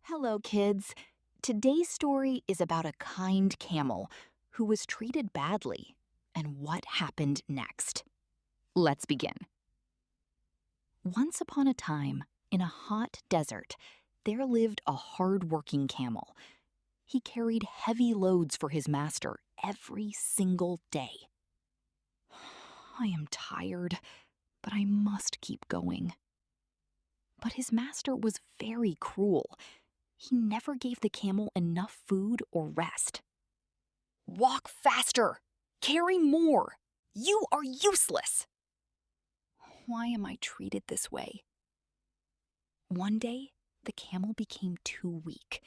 Hello, kids. Today's story is about a kind camel who was treated badly and what happened next. Let's begin. Once upon a time, in a hot desert, there lived a hard-working camel. He carried heavy loads for his master every single day. I am tired, but I must keep going. But his master was very cruel. He never gave the camel enough food or rest. "Walk faster! Carry more! You are useless!" Why am I treated this way? One day, the camel became too weak.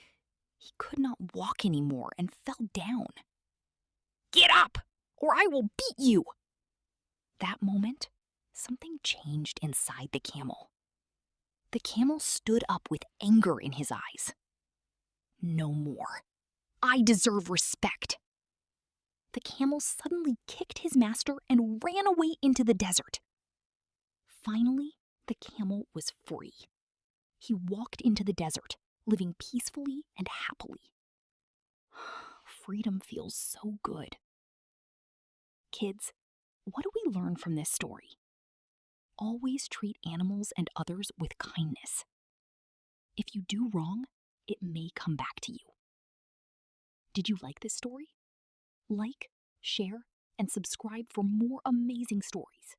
He could not walk anymore and fell down. "Get up, or I will beat you!" That moment, something changed inside the camel. The camel stood up with anger in his eyes. "No more. I deserve respect." The camel suddenly kicked his master and ran away into the desert. Finally, the camel was free. He walked into the desert, living peacefully and happily. Freedom feels so good. Kids, what do we learn from this story? Always treat animals and others with kindness. If you do wrong, it may come back to you. Did you like this story? Like, share, and subscribe for more amazing stories.